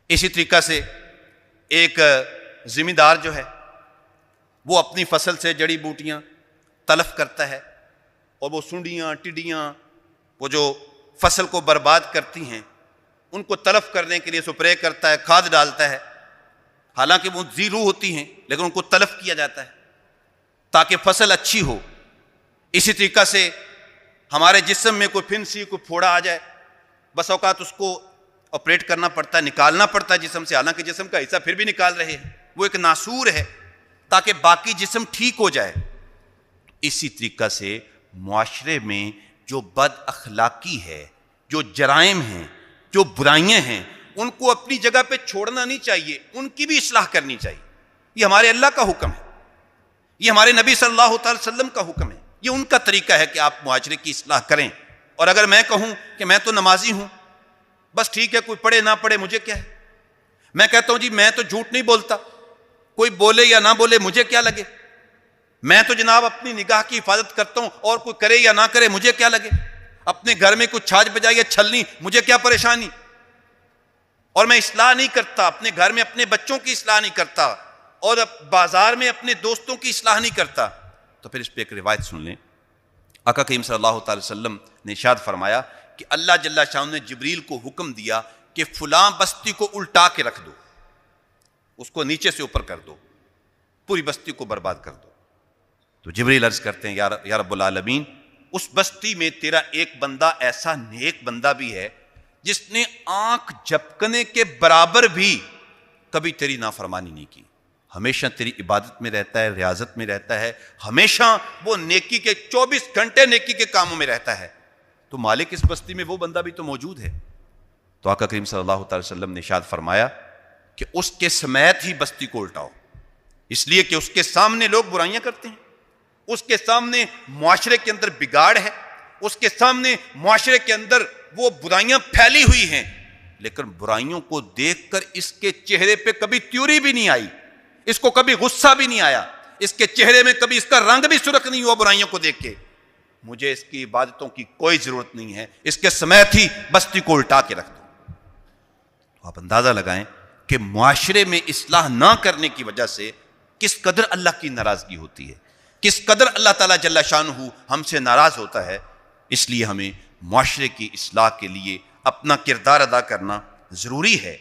اسی طریقہ سے ایک زمیندار جو ہے وہ اپنی فصل سے جڑی بوٹیاں تلف کرتا ہے، اور وہ سنڈیاں ٹڈیاں وہ جو فصل کو برباد کرتی ہیں ان کو تلف کرنے کے لیے سپرے کرتا ہے، کھاد ڈالتا ہے، حالانکہ وہ زیرو ہوتی ہیں لیکن ان کو تلف کیا جاتا ہے تاکہ فصل اچھی ہو۔ اسی طریقہ سے ہمارے جسم میں کوئی پھنسی کوئی پھوڑا آ جائے، بس اوقات اس کو آپریٹ کرنا پڑتا ہے، نکالنا پڑتا ہے جسم سے، حالانکہ جسم کا حصہ پھر بھی نکال رہے ہیں، وہ ایک ناسور ہے تاکہ باقی جسم ٹھیک ہو جائے۔ اسی طریقہ سے معاشرے میں جو بد اخلاقی ہے، جو جرائم ہیں، جو برائیاں ہیں، ان کو اپنی جگہ پہ چھوڑنا نہیں چاہیے، ان کی بھی اصلاح کرنی چاہیے۔ یہ ہمارے اللہ کا حکم ہے، یہ ہمارے نبی صلی اللہ تعالی وسلم کا حکم ہے، یہ ان کا طریقہ ہے کہ آپ معاشرے کی اصلاح کریں۔ اور اگر میں کہوں کہ میں تو نمازی ہوں، بس ٹھیک ہے، کوئی پڑھے نہ پڑھے مجھے کیا ہے، میں کہتا ہوں جی میں تو جھوٹ نہیں بولتا، کوئی بولے یا نہ بولے مجھے کیا لگے، میں تو جناب اپنی نگاہ کی حفاظت کرتا ہوں، اور کوئی کرے یا نہ کرے مجھے کیا لگے، اپنے گھر میں کچھ چھاج بجائے یا چھلنی مجھے کیا پریشانی، اور میں اصلاح نہیں کرتا، اپنے گھر میں اپنے بچوں کی اصلاح نہیں کرتا، اور بازار میں اپنے دوستوں کی اصلاح نہیں کرتا۔ تو پھر اس پہ ایک روایت سن لیں، آقا کریم صلی اللہ تعالی وسلم نے ارشاد فرمایا کہ اللہ جل شانہ نے جبریل کو حکم دیا کہ فلاں بستی کو الٹا کے رکھ دو، اس کو نیچے سے اوپر کر دو، پوری بستی کو برباد کر دو۔ تو جبریل عرض کرتے ہیں یا رب العالمین، اس بستی میں تیرا ایک بندہ ایسا نیک بندہ بھی ہے جس نے آنکھ جھپکنے کے برابر بھی کبھی تیری نافرمانی نہیں کی، ہمیشہ تیری عبادت میں رہتا ہے، ریاضت میں رہتا ہے، ہمیشہ وہ نیکی کے 24 گھنٹے نیکی کے کاموں میں رہتا ہے، تو مالک اس بستی میں وہ بندہ بھی تو موجود ہے۔ تو آقا کریم صلی اللہ تعالی وسلم نے ارشاد فرمایا کہ اس کے سمیت ہی بستی کو الٹاؤ، اس لیے کہ اس کے سامنے لوگ برائیاں کرتے ہیں، اس کے سامنے معاشرے کے اندر بگاڑ ہے، اس کے سامنے معاشرے کے اندر وہ برائیاں پھیلی ہوئی ہیں، لیکن برائیوں کو دیکھ کر اس کے چہرے پہ کبھی تیوری بھی نہیں آئی، اس کو کبھی غصہ بھی نہیں آیا، اس کے چہرے میں کبھی اس کا رنگ بھی سرخ نہیں ہوا برائیوں کو دیکھ کے، مجھے اس کی عبادتوں کی کوئی ضرورت نہیں ہے، اس کے سمیت ہی بستی کو الٹا کے رکھ دو۔ تو آپ اندازہ لگائیں کہ معاشرے میں اصلاح نہ کرنے کی وجہ سے کس قدر اللہ کی ناراضگی ہوتی ہے، کس قدر اللہ تعالیٰ جل شانہ ہم سے ناراض ہوتا ہے۔ اس لیے ہمیں معاشرے کی اصلاح کے لیے اپنا کردار ادا کرنا ضروری ہے۔